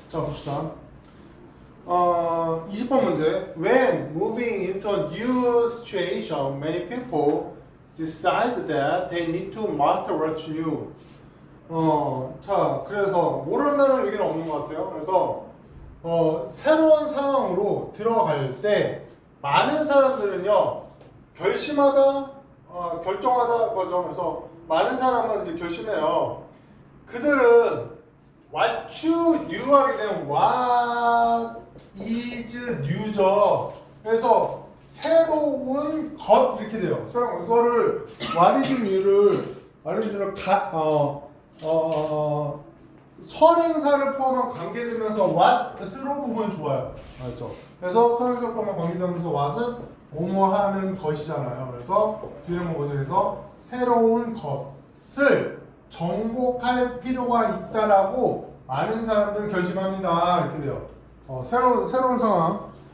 자 봅시다. 20번 문제. When moving into a new situation, many people decide that they need to master what's new. 자, 그래서 모른다는 얘기는 없는 것 같아요. 그래서 새로운 상황으로 들어갈 때 많은 사람들은요 결심하다, 결정하다 거죠. 그래서 많은 사람은 이제 결심해요. 그들은 what you new 하게 되면 what is new죠. 그래서 새로운 것 이렇게 돼요. 새로운 이거를 what is new를 선행사를 포함한 관계되면서 what으로 보면 좋아요. 알죠? 그래서 선행사를 포함한 관계되면서 what은 뭐뭐 하는 것이잖아요. 그래서 뒤에는 뭐죠? 그래서 새로운 것을 정복할 필요가 있다라고 많은 사람들은 결심합니다. 이렇게 돼요. 새로운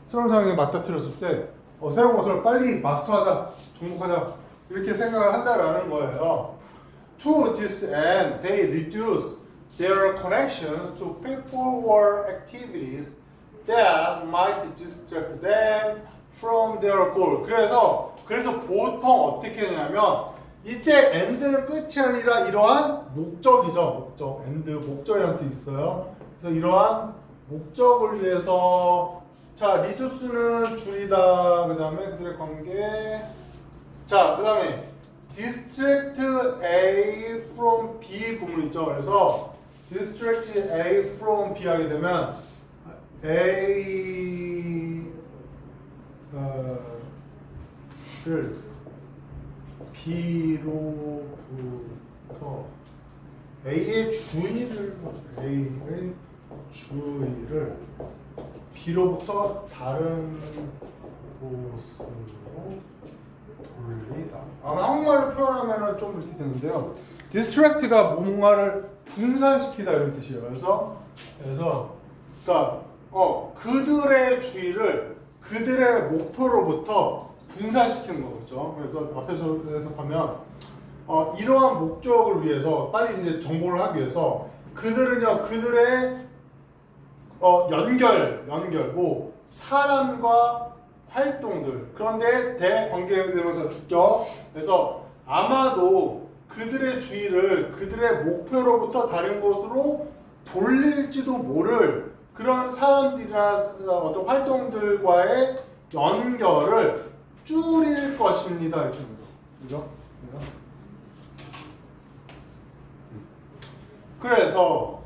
상황에 맞닥뜨렸을 때 새로운 것을 빨리 마스터하자, 정복하자 이렇게 생각을 한다라는 거예요. To this end, they reduce their connections to people or activities that might distract them from their goal. 그래서 보통 어떻게 하냐면 이때 end는 끝이 아니라 이러한 목적이죠. 목적, end, 목적이라는 뜻이 있어요. 그래서 이러한 목적을 위해서 자, reduce는 줄이다. 그 다음에 그들의 관계. 자, 그 다음에 distract A from B 구문 있죠. 그래서 distract A from B 하게 되면 A를 B로부터 A의 주의를 B로부터 다른 곳으로 돌리다. 아마 한국말로 표현하면 좀 이렇게 되는데요. distract가 뭔가를 분산시키다 이런 뜻이에요. 그래서 그러니까 그들의 주의를 그들의 목표로부터 분산시키는 거죠. 그래서 앞에서 해석하면 이러한 목적을 위해서 빨리 이제 정보를 하기 위해서 그들은요 그들의 연결 사람과 활동들 그런데 대관계에 대해서 주격 그래서 아마도 그들의 주의를 그들의 목표로부터 다른 곳으로 돌릴지도 모를 그런 사람들이나 어떤 활동들과의 연결을 줄일 것입니다. 이렇게 그죠? 그래서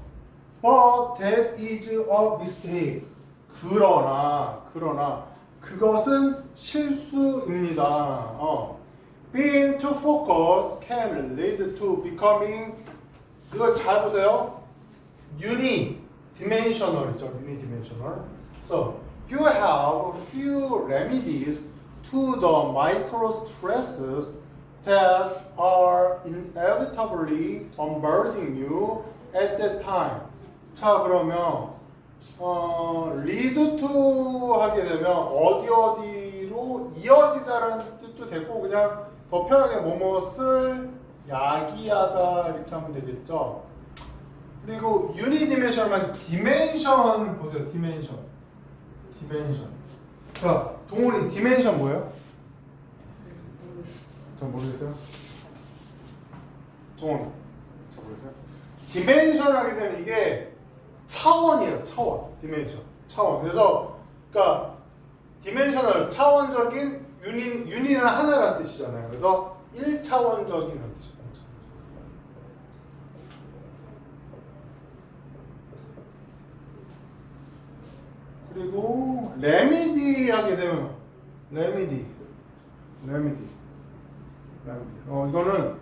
but that is a mistake. 그러나 그것은 실수입니다. Being too focused can lead to becoming 이거 잘 보세요. unidimensional이죠. unidimensional. So you have few remedies to the micro stresses that are inevitably bombarding you at that time. 자 그러면 lead to 하게 되면 어디로 이어지다라는 뜻도 되고 그냥 더 편하게 뭐뭇을 야기하다 이렇게 하면 되겠죠. 그리고 유니디멘션만 디멘션 보세요. 디멘션. 자 동훈이 디멘션 뭐예요? 전 모르겠어요. 동훈이 잘 모르겠어요. 디멘션 하게 되면 이게 차원이에요. 차원. 그래서 그러니까 디멘셔널 차원적인 유니는 하나라는 뜻이잖아요. 그래서 1차원적인 뜻이죠. 그리고 레미디 하게 되면 레미디. 이거는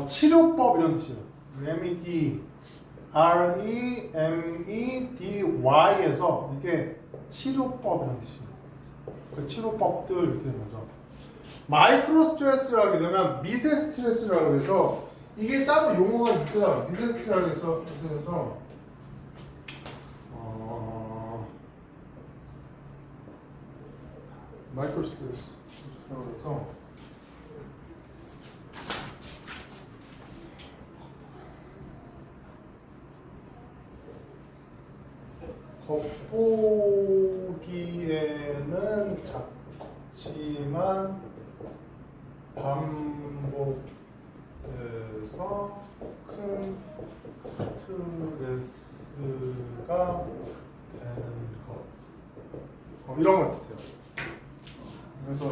치료법 이런 뜻이에요. 레미디 REMEDY에서 이게 치료법이라는 뜻이에요. 그 치료법들 이렇게 되는 거죠. 마이크로 스트레스를 하게 되면 미세 스트레스라고 해서 이게 따로 용어가 있어요. 미세 스트레스라고 해서 마이크로 스트레스라고 해서 겉보기에는 작지만 반복돼서 큰 스트레스가 되는 것. 이런 걸 뜻해요. 그래서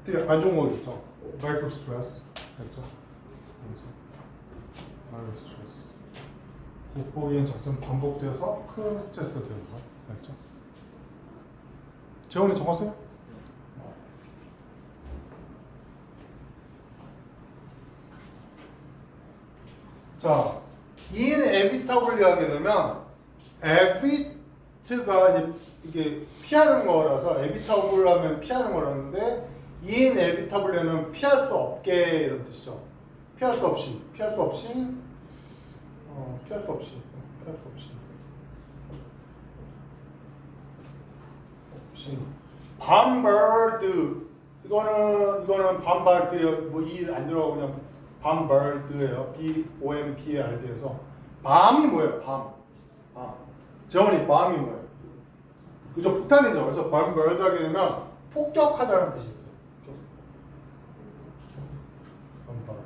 되게 안 좋은 거겠죠. 마이크로 스트레스. 그렇죠? 마이크로 스트레스. 겉보기엔 작지만 반복돼서 큰 스트레스가 되는 것. 그렇죠? 재원이 적었어요? 자, inevitably 하게 되면 evit가 이게 피하는 거라서 evitably 하면 피하는 거라는데 inevitably는 피할 수 없게 이런 뜻이죠. 피할 수 없이 bombard 이거는 bombard 뭐이 안 들어가고 그냥 bombard예요. B-O-M-B-A-R-D에서 밤이 뭐예요? 밤. 재원이 밤이 뭐예요? 그죠? 폭탄이죠. 그래서 bombard 하게 되면 폭격하다는 뜻이 있어요. bombard.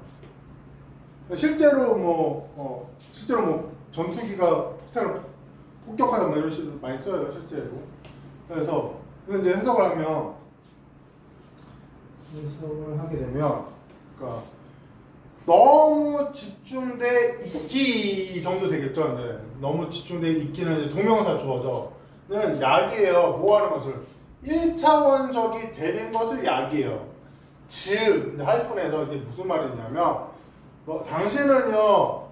실제로 뭐 전투기가 폭탄을 폭격하다 뭐 이런 식으로 많이 써요. 실제로. 그래서 이제 해석을 하게 되면 그러니까 너무 집중돼 있기 정도 되겠죠. 이제 너무 집중돼 있기는 이제 동명사 주어져는 약이에요. 뭐 하는 것을 1차원적이 되는 것을 약이에요. 즉 하이픈에서 이게 무슨 말이냐면 당신은요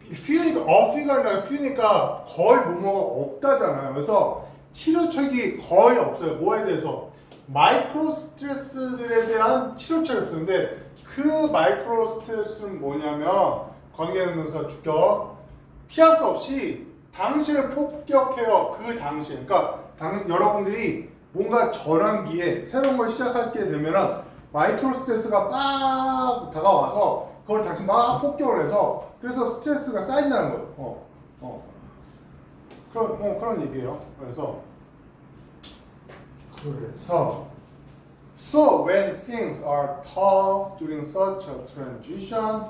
fee가 아니라 fee니까 거의 뭐뭐가 없다잖아요. 그래서 치료책이 거의 없어요. 뭐에 대해서? 마이크로 스트레스들에 대한 치료책이 없었는데 그 마이크로 스트레스는 뭐냐면 관계대명사 주격 피할 수 없이 당신을 폭격해요. 그 당신. 그러니까 여러분들이 뭔가 전환기에 새로운 걸 시작하게 되면은 마이크로 스트레스가 막 다가와서 그걸 당신 막 폭격을 해서 그래서 스트레스가 쌓인다는 거예요. 그런 얘기예요. 그래서 So when things are tough during such a transition,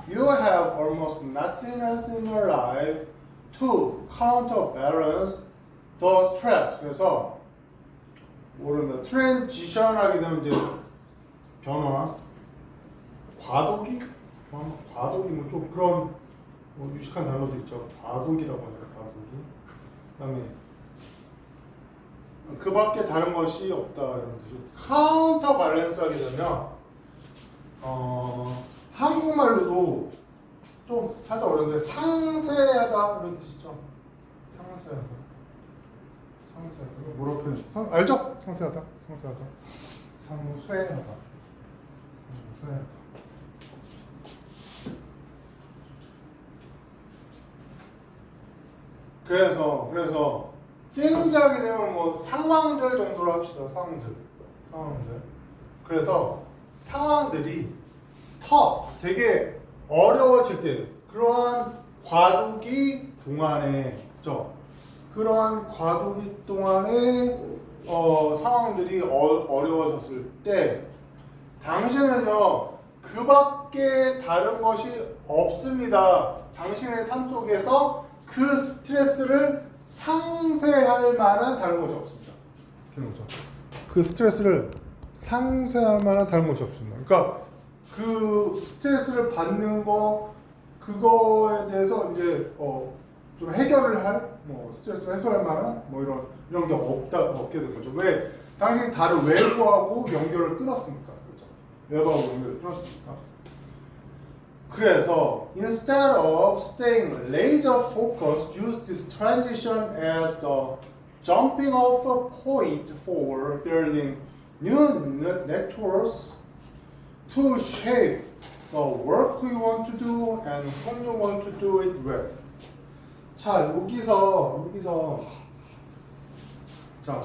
you have almost nothing else in your life to counterbalance the stress. 그래서 모른다. transition 하게 되면 이제 변화, 과도기 뭐 좀 그런 뭐 유식한 단어도 있죠. 과도기라고 하죠. 과도기. 그다음에 그 밖에 다른 것이 없다 이런 뜻이죠. 카운터 밸런스 하게 되면 한국말로도 좀 살짝 어려운데 상쇄하다 이런 뜻이죠. 상쇄하다. 뭐라고 표현해? 알죠? 상쇄하다. 그래서 things 하게 되면 뭐 상황들 정도로 합시다. 상황들. 그래서 상황들이 tough, 되게 어려워질 때 그러한 과도기 동안에 그러한 과도기 동안에 상황들이 어려워졌을 때 당신은요 그 밖에 다른 것이 없습니다. 당신의 삶 속에서 그 스트레스를 상쇄할 만한 다른 것이 없습니다. 그 스트레스를 상쇄할 만한 다른 것이 없습니다. 그러니까 그 스트레스를 받는 거 그거에 대해서 이제 좀 해결을 할 뭐 스트레스를 해소할 만한 뭐 이런 게 없게 된 거죠. 왜? 당신이 다른 외부하고 연결을 끊었으니까. 그렇죠? 외부하고 연결을 끊었으니까. 그래서 instead of staying laser focused, use this transition as the jumping off point for building new networks to shape the work you want to do and whom you want to do it with. 자, 여기서 자,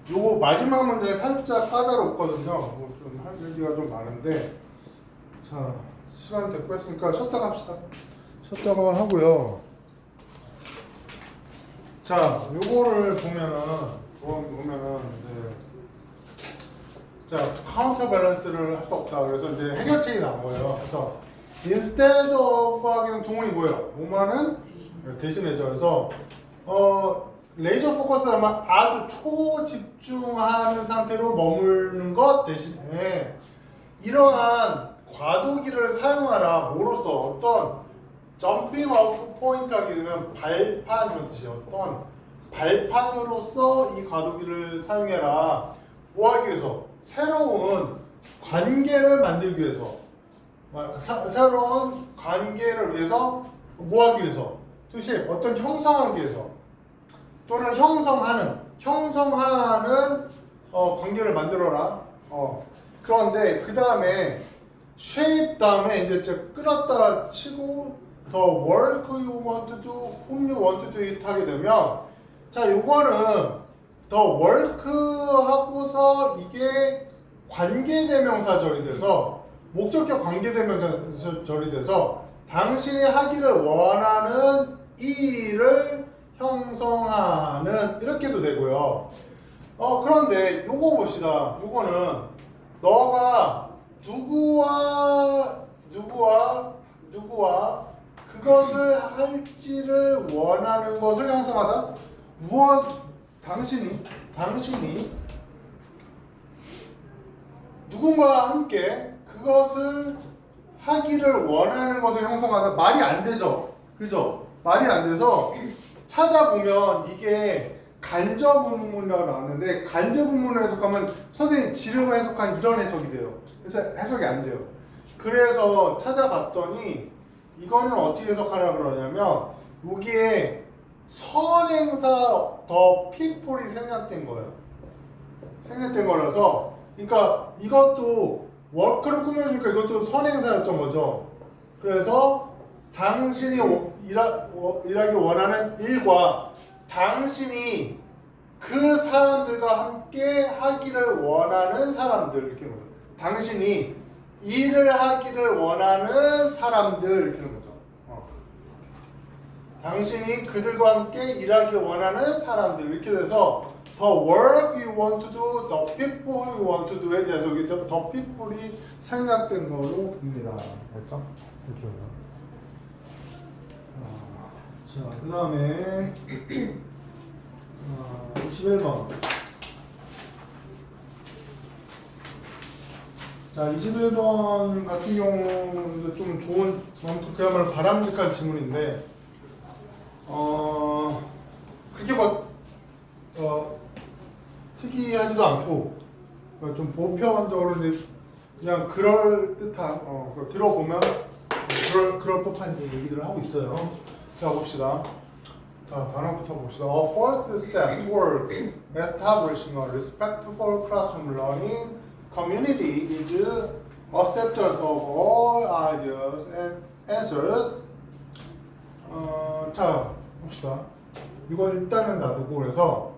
요거 마지막 문제 살짝 까다롭거든요. 뭐 좀 할 얘기가 좀 많은데, 자, 시간 됐고 했으니까 쉬었다가 합시다. 쉬었다가 하고요. 자, 요거를 보면은 이제 자, 카운터 밸런스를 할 수 없다. 그래서 이제 해결책이 나온 거예요. 그래서 instead of 하기는 동원이 뭐예요? 오만은 대신해죠. 그래서 레이저 포커스 하면 아주 초집중하는 상태로 머무르는 것 대신에 이러한 과도기를 사용하라. 뭐로써 어떤 점핑 오프 포인트 하게 되면 발판 이런 뜻이에요. 어떤 발판으로서 이 과도기를 사용해라. 뭐 하기 위해서? 새로운 관계를 만들기 위해서. 새로운 관계를 위해서 뭐 하기 위해서? 투시 어떤 형성하기 위해서 또는 형성하는 관계를 만들어라. 그런데 그 다음에 shape 다음에 이제 끊었다 치고 the work you want to do, whom you want to do it 하게 되면 자 요거는 the work 하고서 이게 관계대명사절이 돼서 목적격 관계대명사절이 돼서 당신이 하기를 원하는 이 일을 형성하는 이렇게도 되고요. 그런데 요거 봅시다. 요거는 너가 누구와 그것을 할지를 원하는 것을 형성하다. 당신이 누군가와 함께 그것을 하기를 원하는 것을 형성하다. 말이 안 되죠. 그죠? 말이 안 돼서 찾아보면 이게 간접 의문문이라고 나왔는데 간접 의문을 해석하면 선생님 지름을 해석한 이런 해석이 돼요. 그래서 해석이 안 돼요. 그래서 찾아봤더니 이거는 어떻게 해석하라 그러냐면 여기에 선행사 더 people이 생략된 거예요. 생략된 거라서 그러니까 이것도 워크를 꾸며주니까 이것도 선행사였던 거죠. 그래서 당신이 일하기 원하는 일과 당신이 그 사람들과 함께 하기를 원하는 사람들 이렇게 하는 거죠. 당신이 일을 하기를 원하는 사람들 이렇게 하는 거죠. 당신이 그들과 함께 일하기 원하는 사람들 이렇게 돼서 the work you want to do, the people you want to do에 대해서 여기 the people이 생략된 거로 봅니다. 알죠? 이렇게 해요. 자, 그 다음에 21번. 자, 21번 같은 경우도 좀 좋은, 그야말로 바람직한 질문인데, 그렇게 특이하지도 않고, 좀 보편적으로 이제 그냥 그럴 듯한, 들어보면 그럴 법한 얘기들을 하고 있어요. 자, 봅시다. 자, 단어부터 봅시다. A first step toward establishing a respectful classroom learning community is acceptance of all ideas and answers. 자, 봅시다. 이거 일단은 놔두고 그래서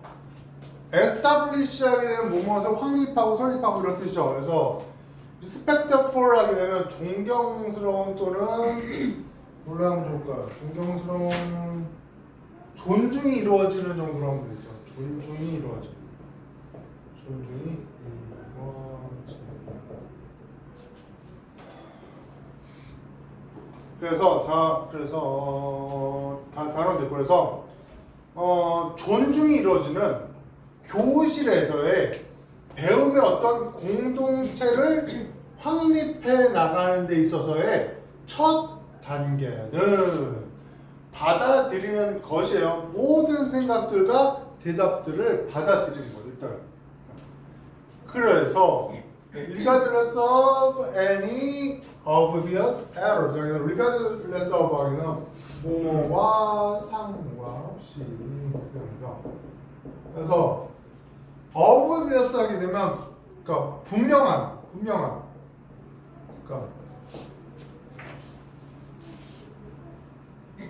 establish 하게 되면 뭐뭐를 확립하고 설립하고 이런 뜻이죠. 그래서 respectful 하게 되면 존경스러운 또는 뭘로 하면 좋을까요? 존경스러운 존중이 이루어지는 정도로 하면 되죠. 존중이 이루어지는. 그래서 다 단어인데 그래서 존중이 이루어지는 교실에서의 배움의 어떤 공동체를 확립해 나가는 데 있어서의 첫 단계는 받아들이는 것이에요. 모든 생각들과 대답들을 받아들이는 거죠. 일단. 그래서 regardless of any obvious errors. regardless of 하기는 뭐뭐와 상관없이. 그래서 obvious 하게 되면 그러니까 분명한.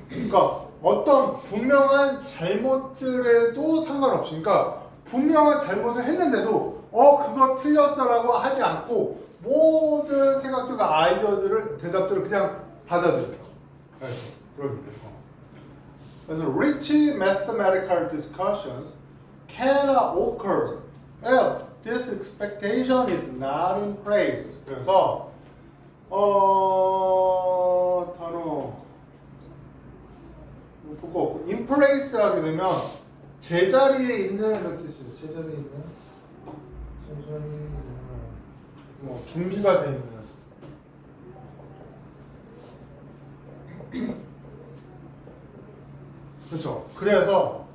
그러니까 어떤 분명한 잘못들에도 상관없이, 그러니까 분명한 잘못을 했는데도 그거 틀렸어라고 하지 않고 모든 생각들과 아이디어들을 대답들을 그냥 받아들여요. 그러니까 그래서 rich mathematical discussions cannot occur if this expectation is not in place. 그래서 단어 보고 in place 하게 되면 제자리에 있는 이런 뜻이죠. 제자리에 있는 뭐 준비가 돼 있는. 그렇죠. 그래서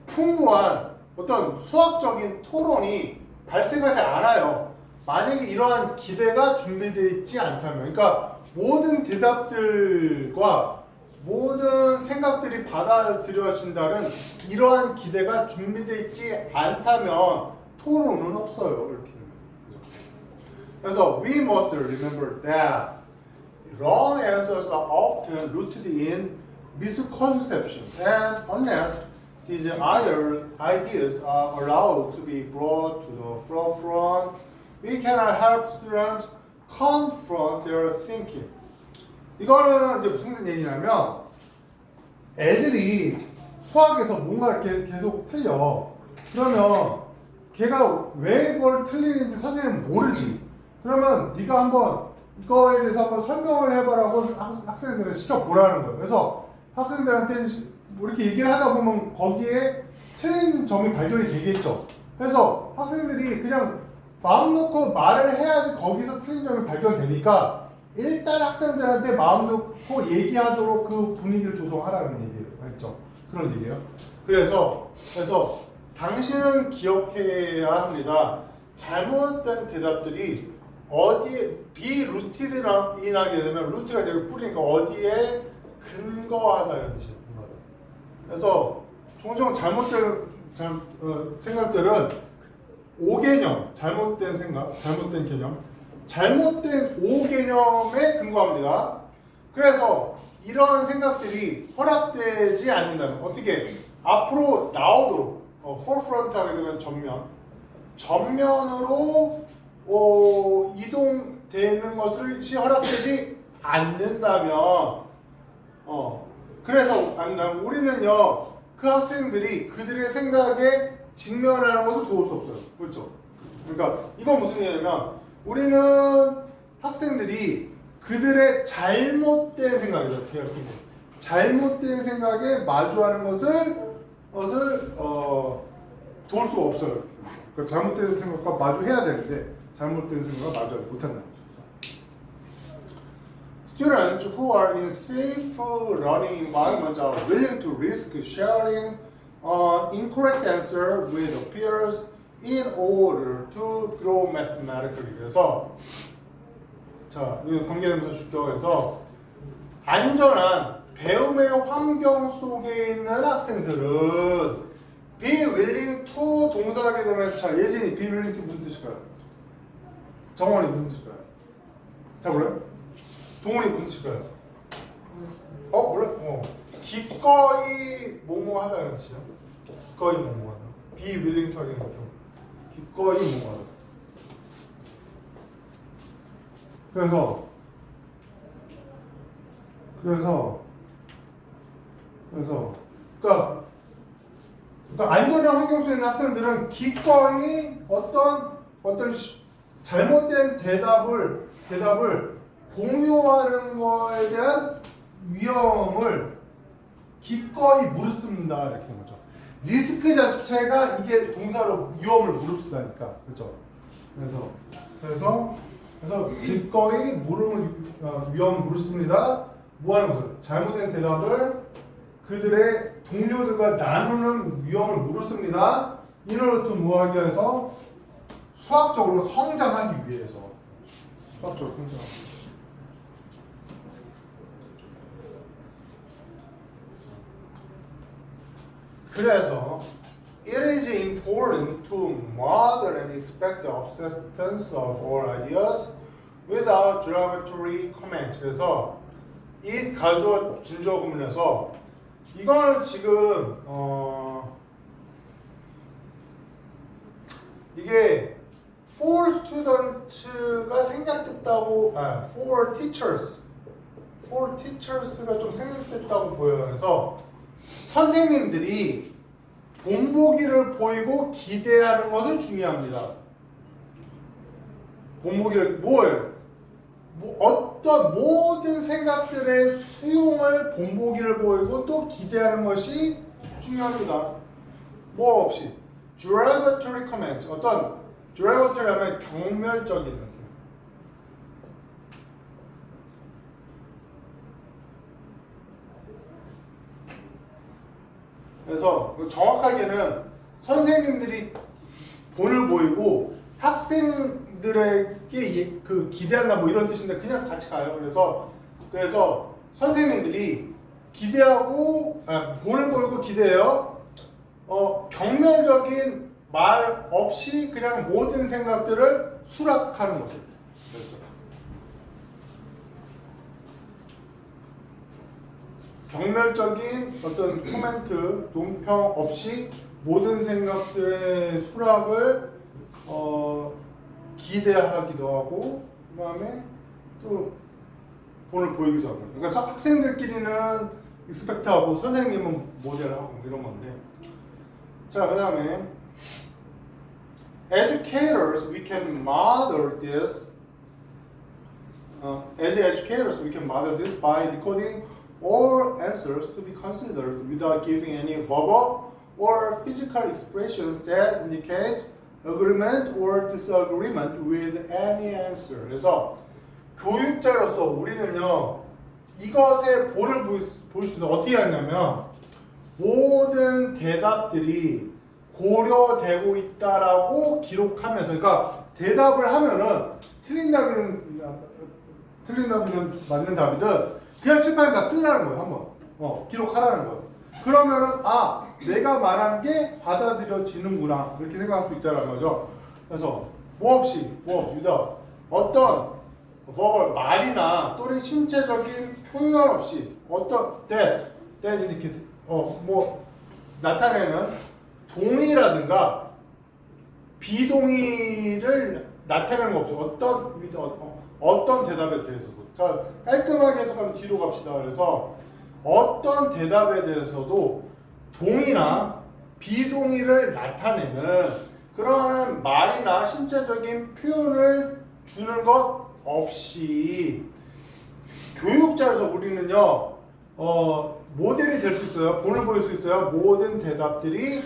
풍부한 어떤 수학적인 토론이 발생하지 않아요. 만약에 이러한 기대가 준비되어 있지 않다면, 그러니까 모든 대답들과 모든 생각들이 받아들여진다는 이러한 기대가 준비되어 있지 않다면 토론은 없어요. 이렇게. 그래서 we must remember that wrong answers are often rooted in misconceptions, and unless these ideas are allowed to be brought to the forefront, we cannot help students confront their thinking. 이거는 이제 무슨 얘기냐면 애들이 수학에서 뭔가 이렇게 계속 틀려. 그러면 걔가 왜 그걸 틀리는지 선생님은 모르지. 그러면 네가 한번 이거에 대해서 한번 설명을 해보라고 학생들을 시켜보라는 거예요. 그래서 학생들한테 뭐 이렇게 얘기를 하다 보면 거기에 틀린 점이 발견이 되겠죠. 그래서 학생들이 그냥 마음 놓고 말을 해야지 거기서 틀린 점이 발견되니까 일단 학생들한테 마음 놓고 얘기하도록 그 분위기를 조성하라는 얘기예요. 알죠? 그런 얘기예요. 그래서 당신은 기억해야 합니다. 잘못된 대답들이 어디에 비루틴하게 되면 루트가 되고 뿌리니까 어디에 근거하다 이런 뜻이에요. 그래서 종종 잘못된 생각들은 오개념, 잘못된 생각, 잘못된 개념, 잘못된 오개념에 근거합니다. 그래서 이런 생각들이 허락되지 않는다면 어떻게 앞으로 나오도록 forefront 하게 되면 전면으로 이동되는 것이 허락되지 않는다면 그래서 우리는요 그 학생들이 그들의 생각에 직면하는 것을 도울 수 없어요. 그렇죠? 그러니까 이건 무슨 얘기냐면 우리는 학생들이 그들의 잘못된 생각이죠. 잘못된 생각에 마주하는 것을 도울 수가 없어요. 그러니까 잘못된 생각과 마주해야 되는데 잘못된 생각과 마주하지 못한다는 거죠. Students who are in safe learning environments are willing to risk sharing an incorrect answer with peers in order to grow mathematically. 그래서 이거 관계되면서 주격에서 안전한 배움의 환경 속에 있는 학생들은 be willing to 동사하게 되면 예진이 be willing to 무슨 뜻일까요? 정원이 무슨 뜻일까요? 잘 몰라요? 동훈이 무슨 뜻일까요? 몰라? 기꺼이 뭐뭐 하다는 뜻이요. 기꺼이 뭐뭐 하다. be willing to 하게 되면 기꺼이 뭐뭐 하다. 그러니까 안전한 환경 속에 있는 학생들은 기꺼이 어떤 잘못된 대답을 공유하는 거에 대한 위험을 기꺼이 무릅쓰는다 이렇게 된 거죠. 리스크 자체가 이게 동사로 위험을 무릅쓰다니까, 그렇죠? 그래서 기꺼이 위험을 무릅씁니다. 뭐 하는 것을? 잘못된 대답을 그들의 동료들과 나누는 위험을 무릅씁니다. In order to 뭐 하기 위해서? 수학적으로 성장하기 위해서. 수학적으로 성장하기 위해서. 그래서 it is important to model and expect the acceptance of all ideas without derogatory comment. 그래서 이 가주어 진주어 구문에서 이거는 지금 이게 for students가 생략됐다고 for teachers for teachers가 좀 생략됐다고 보여요. 그래서 선생님들이 본보기를 보이고 기대하는 것은 중요합니다. 본보기를 뭐예요? 어떤 모든 생각들의 수용을 본보기를 보이고 또 기대하는 것이 중요합니다. 뭐 없이 derogatory comment, 어떤 derogatory 하면 경멸적인 느낌. 그래서 정확하게는 선생님들이 본을 보이고 학생들에게 그 기대한다 뭐 이런 뜻인데 그냥 같이 가요. 그래서 선생님들이 기대하고 본을 보이고 기대해요. 경멸적인 말 없이 그냥 모든 생각들을 수락하는 거죠. 그렇죠. 경멸적인 어떤 코멘트, 논평 없이 모든 생각들의 수락을 기대하기도 하고 그 다음에 또 본을 보이기도 하고. 그러니까 학생들끼리는 익스펙트하고 선생님은 모델하고 이런 건데. 자, 그 다음에 educators we can model this. As educators we can model this by recording all answers to be considered without giving any verbal or physical expressions that indicate agreement or disagreement with any answer. 그래서 교육자로서 우리는요 이것의 본을 볼 수 있어요. 어떻게 하냐면 모든 대답들이 고려되고 있다라고 기록하면서, 그러니까 대답을 하면은 틀린 답이든 맞는 답이든 그냥 칠판에 다 쓰라는 거예요. 한번 기록하라는 거예요. 그러면은 내가 말한 게 받아들여지는구나 그렇게 생각할 수 있다는 거죠. 그래서 뭐 없이 without 어떤 verbal 말이나 또는 신체적인 표현 없이 어떤 that 이렇게 나타내는 동의라든가 비동의를 나타내는 거 없죠. 어떤 대답에 대해서도. 자, 깔끔하게 해석하면 뒤로 갑시다. 그래서 어떤 대답에 대해서도 동의나 비동의를 나타내는 그런 말이나 신체적인 표현을 주는 것 없이 교육자로서 우리는요 모델이 될 수 있어요. 본을 보일 수 있어요. 모든 대답들이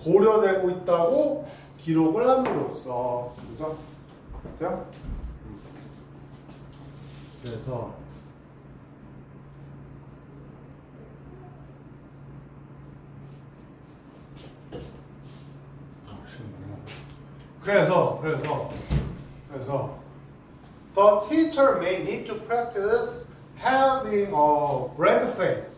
고려되고 있다고 기록을 함으로써. 그죠? 돼요? 그래서 the teacher may need to practice having a blank face.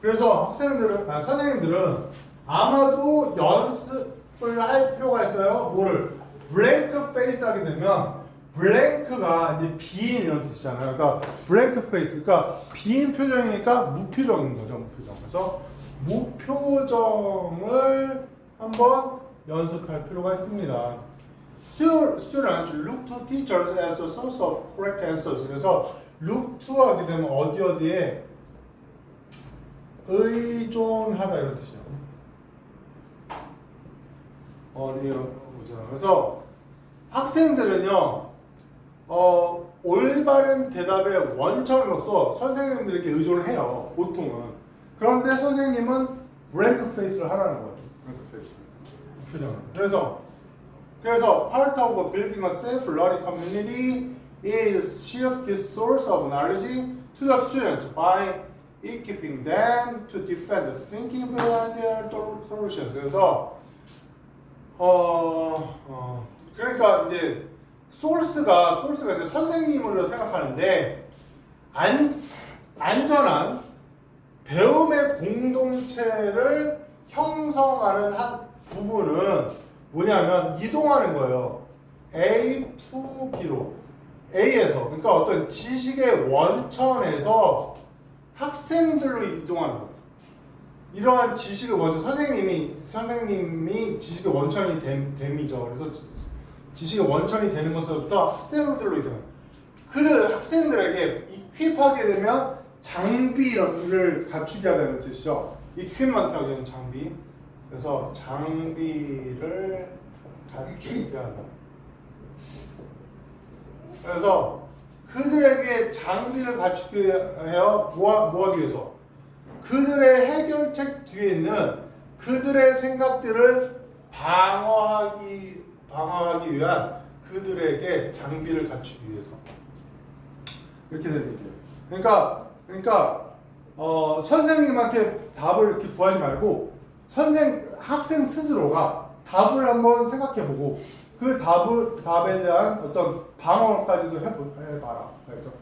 그래서 선생님들은 아마도 연습을 할 필요가 있어요. 뭐를? blank face 하게 되면 blank가 이제 비인 이런 뜻이잖아요. 그러니까 blank face, 그러니까 비인 표정이니까 무표정인 거죠. 무표정. 그래서 무표정을 한번 연습할 필요가 있습니다. Students look to teachers as a source of correct answers. 그래서 look to 하게 되면 어디에 의존하다 이런 뜻이에요. 그래서 학생들은요 올바른 대답의 원천으로서 선생님들에게 의존을 해요. 보통은. 그런데 선생님은 blank face를 하라는 거예요. blank face 표정을. 그래서 part of building a safe learning community is shift this source of knowledge to the students by equipping them to defend the thinking behind their solutions. 그래서 그러니까 이제 소스가 이제 선생님으로 생각하는데 안전한 배움의 공동체를 형성하는 한 부분은 뭐냐면 이동하는 거예요. A to B로. A에서, 그러니까 어떤 지식의 원천에서 학생들로 이동하는 거예요. 이러한 지식의 원천, 선생님이 지식의 원천이 됨이죠. 그래서 지식의 원천이 되는 것부터 학생들로 이동해요. 그 학생들에게 equip하게 되면 장비를 갖추게 하다는 뜻이죠. equipment 하게 되면 장비. 그래서 장비를 갖추게 하다. 그래서 그들에게 장비를 갖추게 해요. 뭐 하기 위해서? 그들의 해결책 뒤에 있는 그들의 생각들을 방어하기 위한 그들에게 장비를 갖추기 위해서 이렇게 되는 얘기예요. 그러니까 선생님한테 답을 이렇게 구하지 말고 학생 스스로가 답을 한번 생각해보고 그 답에 대한 어떤 방어까지도 해봐라. 알죠?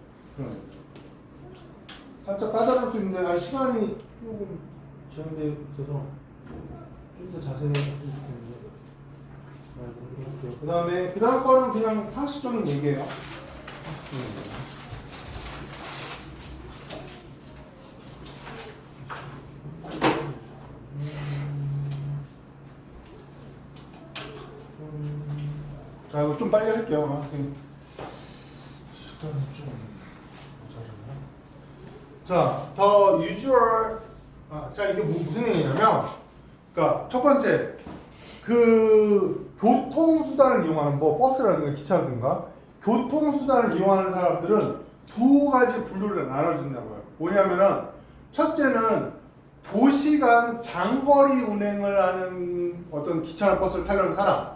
살짝 까다로울 수 있는데 시간이 조금 제한되어 있어서 좀 더 자세히 했으면 좋겠는데. 그 다음 거는 그냥 상식적인 얘기예요. 자, 이거 좀 빨리 할게요. 시간이 좀 모자라나. 자, the usual. 자, 이게 무슨 얘기냐면, 그러니까 첫 번째, 그 교통수단을 이용하는 버스라든가 기차라든가 교통수단을 이용하는 사람들은 두 가지 분류를 나눠준다고요. 뭐냐면은 첫째는 도시간 장거리 운행을 하는 어떤 기차나 버스를 타려는 사람.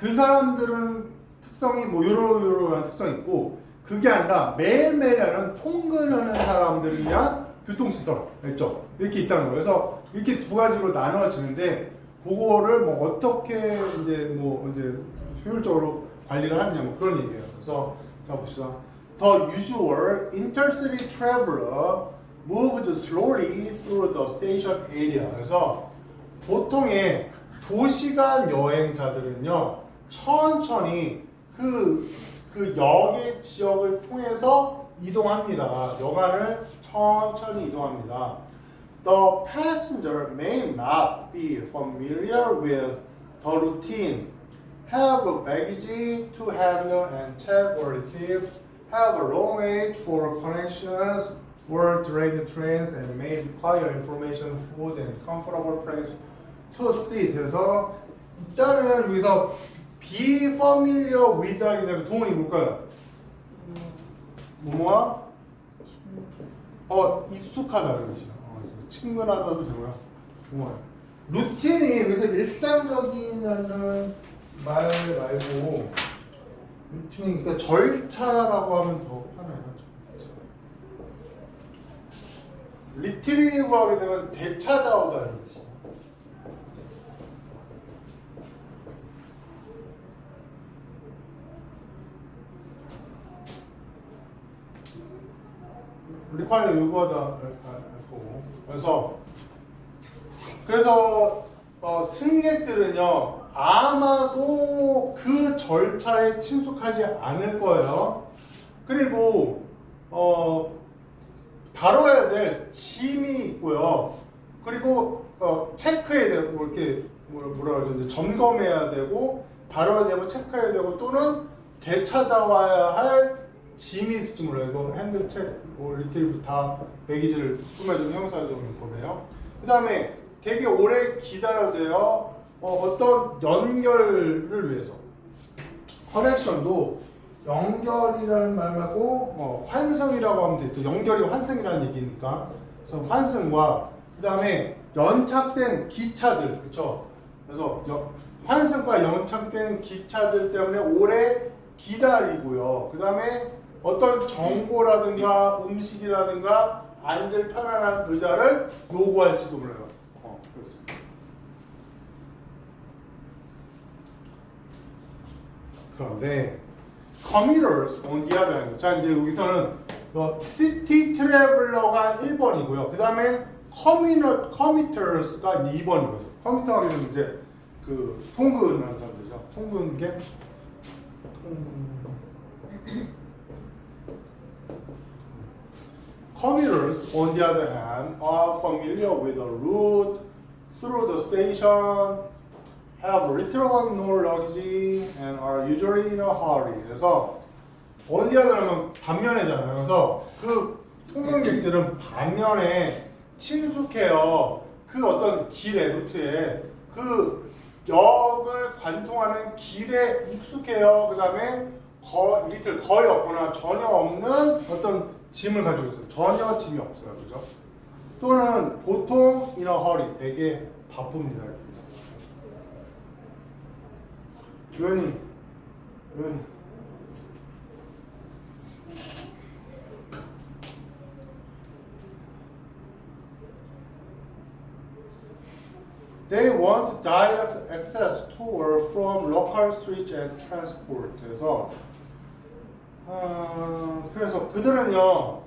그 사람들은 특성이 요러한 특성이 있고, 그게 아니라 매일매일 하는 통근하는 사람들을 위한 교통시설, 알죠? 이렇게 있다는 거예요. 그래서 이렇게 두 가지로 나눠지는데, 그거를 어떻게 이제 효율적으로 관리를 하느냐 그런 얘기예요. 그래서 자 봅시다. The usual intercity traveler moves slowly through the station area. 그래서 보통의 도시간 여행자들은요, 천천히 그 역의 지역을 통해서 이동합니다. 여간을 천천히 이동합니다. The passenger may not be familiar with the routine, have baggage to handle and check or retrieve, have a long wait for connections or delayed trains, and may require information, food, and comfortable place to sit. 그래서 일단은 여기서 be familiar with 하게 되면 동원이 뭘까요? 뭐뭐와 익숙하다는 뜻이죠. 친근하다도 되고요. 뭐야? 루틴이 여기서 일상적이라는 말 말고 루틴이 그러니까 절차라고 하면 더 편해요. 리트리브 하게 되면 되찾아오다는 뜻이에요. 리콰이어 요구하다 할 거고. 그래서 승객들은요 아마도 그 절차에 친숙하지 않을 거예요. 그리고 다뤄야 될 짐이 있고요. 그리고 체크해야 되고 이렇게 뭐라 그러죠? 점검해야 되고 다뤄야 되고 체크해야 되고 또는 되찾아와야 할 짐이 있을지 몰라요. 이거 핸들 책, 리트리브 다 매기지를 꾸며준 형사적인 거네요. 그 다음에 되게 오래 기다려야 돼요. 어떤 연결을 위해서. 커넥션도 연결이라는 말 말고 환승이라고 하면 되죠. 연결이 환승이라는 얘기니까. 그래서 환승과 그 다음에 연착된 기차들, 그렇죠? 그래서 환승과 연착된 기차들 때문에 오래 기다리고요. 그 다음에 어떤 정보라든가 음식이라든가 앉을 편안한 의자를 요구할지도 몰라요. 그렇죠. 그런데 commuters on the other hand. 자, 이제 여기서는 city traveler가 1번이고요. 그 다음에 commuters가 2번이거든요. 커뮤터가 이제 그 통근하는 사람들이죠. 통근계. Commuters, on the other hand, are familiar with the route through the station, have little or no luggage, and are usually in a hurry. 그래서 어디야 그러면 반면에잖아요. 그래서 그 통근객들은 반면에 친숙해요. 그 어떤 길에 루트에 그 역을 관통하는 길에 익숙해요. 그 다음에 리틀 거의 없거나 전혀 없는 어떤 짐을 가지고 있어요. 전혀 짐이 없어요. 그죠? 또는 보통 in a hurry 되게 바쁩니다. 요연이 They want direct access to or from local streets and transport. 그래서 그들은요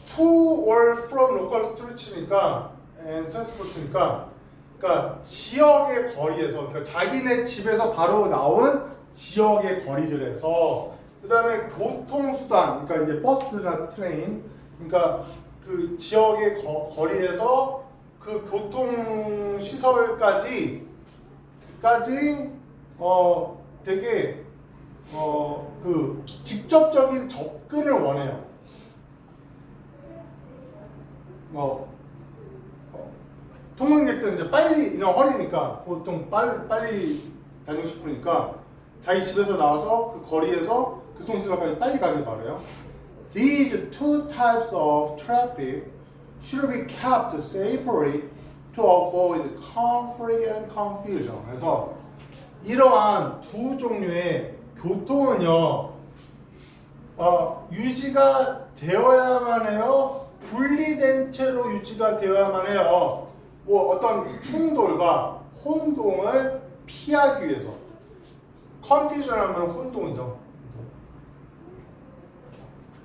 to or from local streets니까 and transport니까 그러니까 지역의 거리에서 그러니까 자기네 집에서 바로 나온 지역의 거리들에서 그 다음에 교통수단 그러니까 이제 버스나 트레인 그러니까 그 지역의 거리에서 그 교통시설까지 되게 그 직접적인 접근을 원해요. 통근객들은 이제 빨리 그냥 허리니까 보통 빨리 다니고 싶으니까 자기 집에서 나와서 그 거리에서 교통시설까지 빨리 가길 바래요. These two types of traffic should be kept separate to avoid conflict and confusion. 그래서 이러한 두 종류의 교통은요 유지가 되어야만 해요. 분리된 채로 유지가 되어야만 해요. 뭐 어떤 충돌과 혼동을 피하기 위해서. confusion 하면 혼동이죠.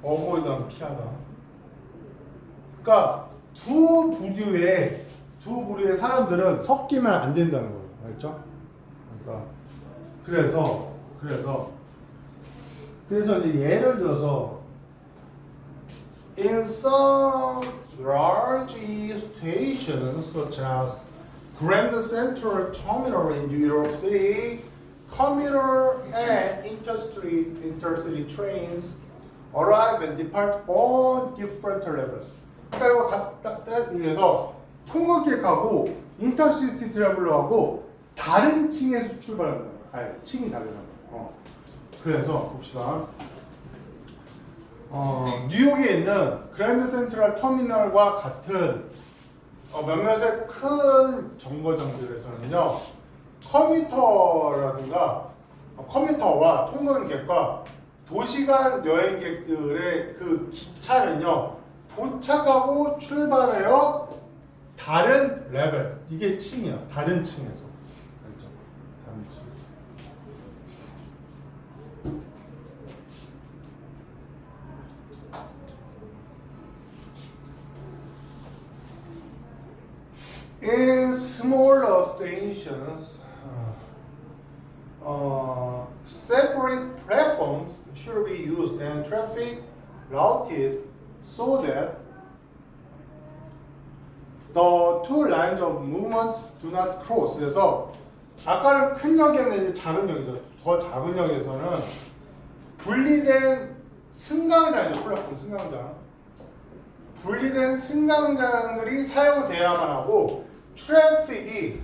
avoid하면 피하다. 그러니까 두 부류의 사람들은 섞이면 안 된다는 거예요. 알죠? 그러니까 그래서 이제 예를 들어서 in some large stations such as Grand Central Terminal in New York City, commuter and intercity trains arrive and depart on different levels. 그러니까 이거 위해서 통근객하고 인터시티 트래블러하고 다른 층에서 출발한다. 층이 다르다. 그래서 봅시다. 뉴욕에 있는 그랜드 센트럴 터미널과 같은 몇몇의 큰 정거장들에서는요 커뮤터와 통근객과 도시간 여행객들의 그 기차는요 도착하고 출발해요 다른 레벨 이게 층이야 다른 층에서 알죠? 다른 층. In smaller stations, separate platforms should be used and traffic routed so that the two lines of movement do not cross. 그래서 아까는 큰 역이었는데 작은 역이죠. 더 작은 역에서는 분리된 승강장이죠. 플랫폼 승강장. 분리된 승강장들이 사용돼야만 하고 트래픽이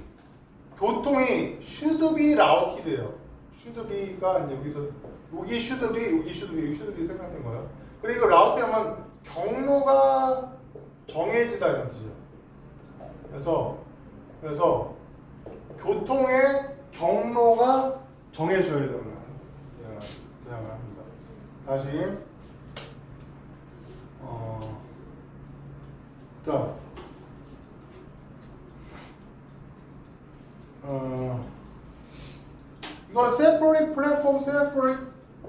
교통이 should be routed예요. should be가 이제 여기서 여기 should be 생각된 거예요. 그리고 route 하면 경로가 정해지다 이런 뜻이죠. 그래서 교통의 경로가 정해져야 되는 합니다. 다시 그러니까 이거 separate platform, separate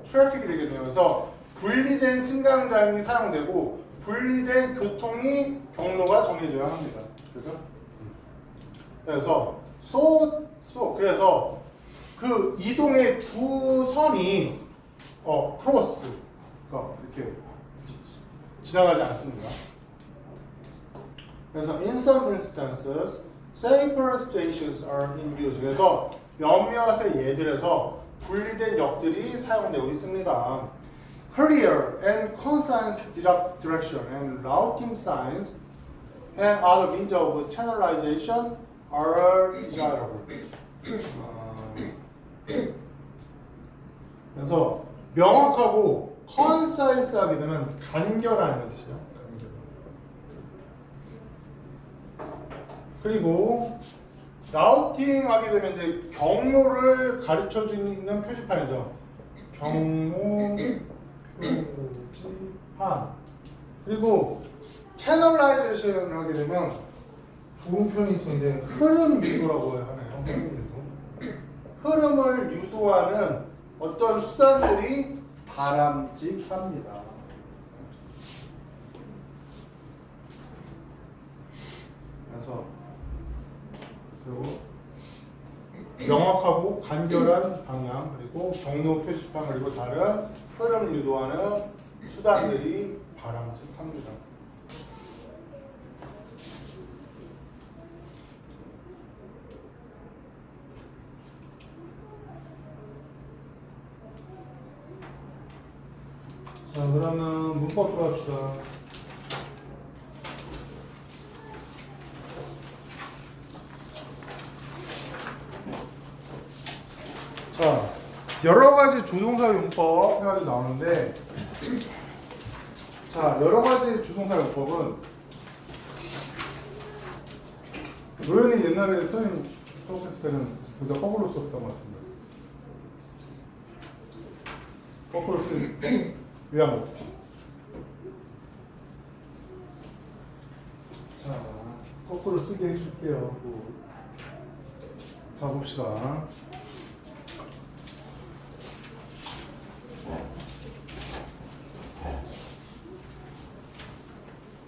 traffic이 되겠네요. 그래서 분리된 승강장이 사용되고 분리된 교통이 경로가 정해져야 합니다. 그래서 그래서 그 이동의 두 선이 크로스 이렇게 지나가지 않습니다. 그래서 in some instances, separate stations are in use. 그래서 몇몇의 예들에서 분리된 역들이 사용되고 있습니다. clear and concise direction and routing signs and other means of channelization are desirable. 그래서 명확하고 concise하게 되면 간결하는 뜻이죠. 간결. 그리고 라우팅하게 되면 이제 경로를 가르쳐 주는 표지판이죠. 경로 표지판. 그리고 채널라이제이션 하게 되면 좋은 표현이 있었는데 흐름 유도라고 하네요. 흐름을 유도하는 어떤 수단들이 바람직합니다. 그래서 그리고 명확하고 간결한 방향 그리고 경로 표시판 그리고 다른 흐름을 유도하는 수단들이 바람직합니다. 자, 그러면 문법 들어갑시다. 자, 여러 가지 조동사 용법 해가지고 나오는데, 자, 여러 가지 조동사 용법은 노현이 옛날에 선생님 수업했을 때는 모자 거꾸로 썼던 것 같은데, 거꾸로 쓰는 의향 없지. 자, 거꾸로 쓰게 해줄게요. 자, 봅시다.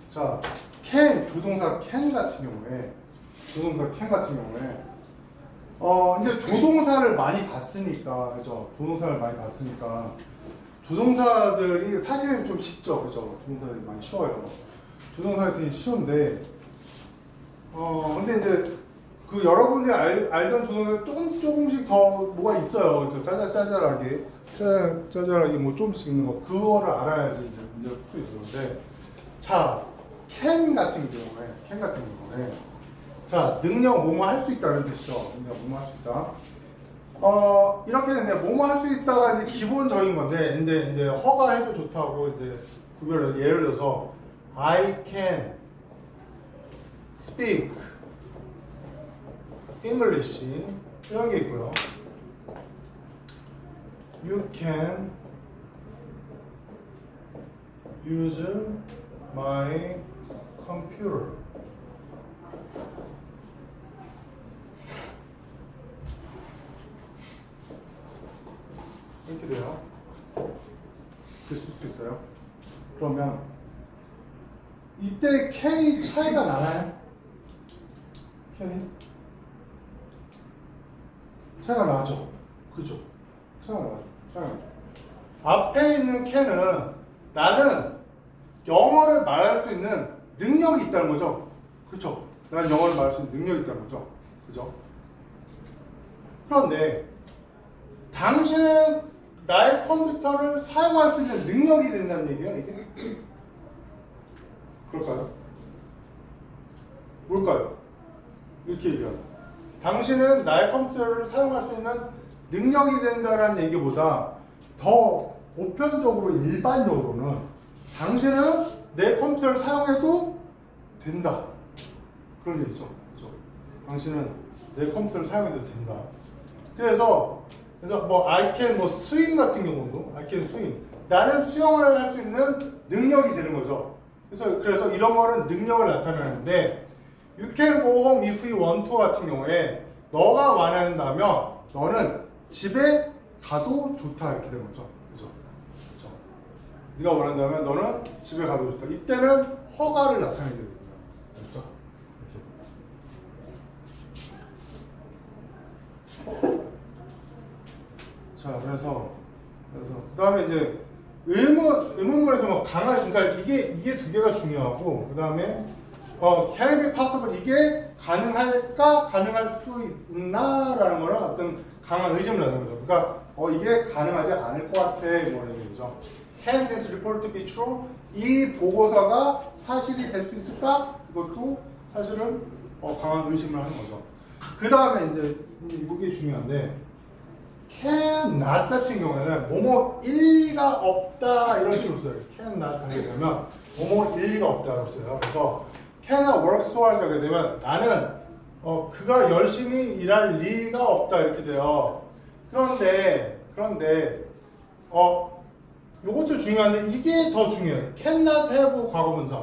자, 조동사 can 같은 경우에, 이제 조동사를 많이 봤으니까, 그죠? 조동사를 많이 봤으니까, 조동사들이 사실은 좀 쉽죠, 그죠? 조동사들이 많이 쉬워요. 조동사들이 쉬운데, 근데 이제 그 여러분이 알던 조동사 조금씩 더 뭐가 있어요. 짜잘하게 뭐 조금씩 있는 거, 그거를 알아야지 이제 문제를 풀 수 있었는데, 자, can 같은 경우에, 자, 능력 뭐뭐 할 수 있다는 뜻이죠. 능력 뭐뭐 할 수 있다. 이렇게 이제 뭐뭐 할 수 있다가 이제 기본적인 건데, 이제 허가해도 좋다고 이제 구별해서 예를 들어서 I can speak English 이런 게 있고요. You can use my computer. 이렇게 돼요. 이렇게 쓸 수 있어요. 그러면 이때 can이 차이가 나나요? can이? 차이가 나죠. 그죠? 차이가 나죠. 앞에 있는 can은 나는 영어를 말할 수 있는 능력이 있다는 거죠. 그렇죠? 나는 영어를 말할 수 있는 능력이 있다는 거죠. 그죠? 그런데 당신은 나의 컴퓨터를 사용할 수 있는 능력이 된다는 얘기예요, 이게? 그럴까요? 뭘까요? 이렇게 얘기하죠. 당신은 나의 컴퓨터를 사용할 수 있는 능력이 된다는 얘기보다 더 보편적으로 일반적으로는 당신은 내 컴퓨터를 사용해도 된다. 그런 얘기죠. 그렇죠? 당신은 내 컴퓨터를 사용해도 된다. 그래서 뭐 I can 뭐 swim 같은 경우도 I can swim. 나는 수영을 할 수 있는 능력이 되는 거죠. 그래서 이런 거는 능력을 나타내는데 you can go home if you want to 같은 경우에 너가 원한다면 너는 집에 가도 좋다 이렇게 되는 거죠. 그죠? 네가 원한다면 너는 집에 가도 좋다. 이때는 허가를 나타내게 됩니다. 그렇죠? 이렇게. 자, 그래서 그다음에 이제 의문문에서 뭐 강한, 그러니까 이게 두 개가 중요하고, 그다음에 can it be possible, 이게 가능할까, 가능할 수 있나라는 거는 어떤 강한 의심을 하는 거죠. 그러니까 이게 가능하지 않을 것 같아, 뭐 이런 얘기죠. Can this report be true? 이 보고서가 사실이 될 수 있을까? 이것도 사실은 강한 의심을 하는 거죠. 그 다음에 이제 이게 중요한데 can not 같은 경우에는 뭐뭐 일리가 없다 이런 식으로 써요. can not 하게 되면 뭐뭐 일리가 없다라고 써요. 그래서 cannot work so hard 하게 되면 나는 그가 열심히 일할 리가 없다 이렇게 돼요. 그런데 요것도 중요한데 이게 더 중요해요. cannot have 과거분사,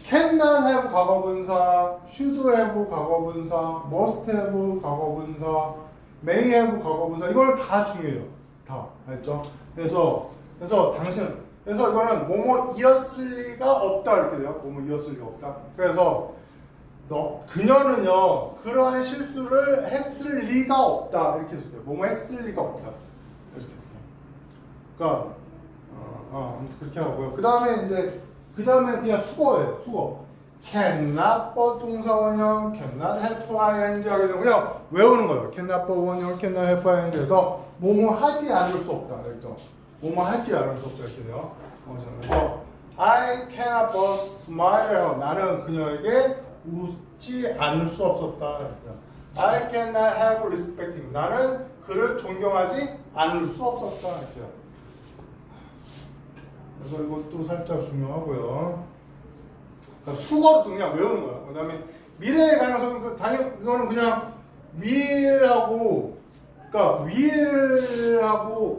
cannot have 과거분사, should have 과거분사, must have 과거분사, may have 과거분사 이걸 다 중요해요. 다 알죠? 그래서 이거는 뭐뭐이었을 리가 없다 이렇게 돼요. 뭐뭐이었을 리가 없다. 그래서 그녀는요 그러한 실수를 했을 리가 없다 이렇게 해줄게요. 뭐뭐 했을 리가 없다 이렇게. 그러니까 아무튼 그렇게 하고요. 그 다음에 그냥 수거예요. 수거. cannot but 동사원형, cannot help ing 하게 되면 그냥 외우는 거예요. cannot but 원형, cannot help ing 그래서 뭐뭐 하지 않을 수 없다. 그렇죠? 뭐뭐 하지 않을 수 없다 이렇게 돼요. 그래서 I cannot but smile. 나는 그녀에게 웃지 않을 수 없었다. I cannot help respecting. 나는 그를 존경하지 않을 수 없었다. 이렇게요. 그래서 이것도 살짝 중요하고요. 그러니까 수거로 그냥 외우는 거야. 그 다음에 미래의 가능성은 이거는 그냥 will하고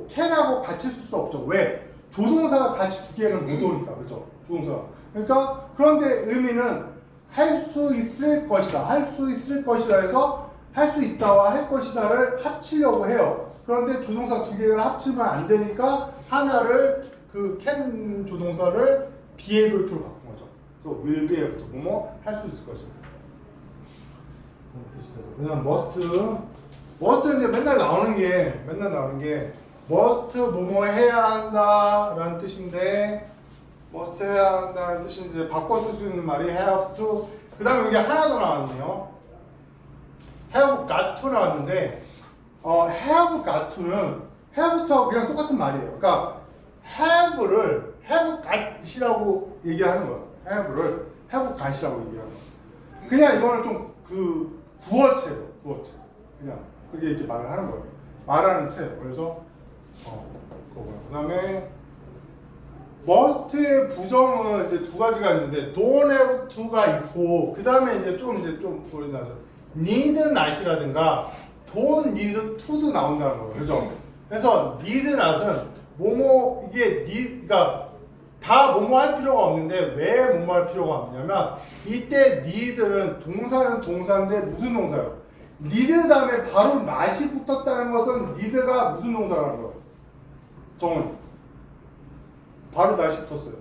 can하고 같이 쓸 수 없죠. 왜? 조동사가 같이 두 개는 못 오니까. 그죠? 조동사가. 그러니까 그런데 의미는 할 수 있을 것이다. 할 수 있을 것이다 해서 할 수 있다와 할 것이다를 합치려고 해요. 그런데 조동사 두 개를 합치면 안 되니까 하나를 그 can 조동사를 be able to로 바꾼 거죠. 그래서 will be able to 뭐뭐 할 수 있을 것이다. 그냥 must는 이제 맨날 나오는 게 must 뭐뭐 해야 한다라는 뜻인데 must 해야 한다는 뜻인데 바꿔 쓸 수 있는 말이 have to. 그 다음에 여기 하나 더 나왔네요. have got to 나왔는데 have got to는 have to하고 그냥 똑같은 말이에요. 그러니까 have를 have got이라고 얘기하는 거예요. have를 have got이라고 얘기하는 거예요. 그냥 이거는 좀 그 구어체예요. 구어체. 그냥 그렇게 이렇게 말을 하는 거예요. 말하는 채. 그래서 그거고요. 그다음에 must의 부정은 이제 두 가지가 있는데 don't have to가 있고 그다음에 이제 좀 보이나요? need not이라든가 don't need to도 나온다는 거예요. 그죠? 그래서 need not은 뭐뭐 이게 그러니까 다 뭐뭐 할 필요가 없는데 왜 뭐뭐 할 필요가 없냐면 이때 need는 동사는 동사인데 무슨 동사요? need 다음에 바로 not이 붙었다는 것은 need가 무슨 동사라는 거예요? 정은 바로 not이 붙었어요.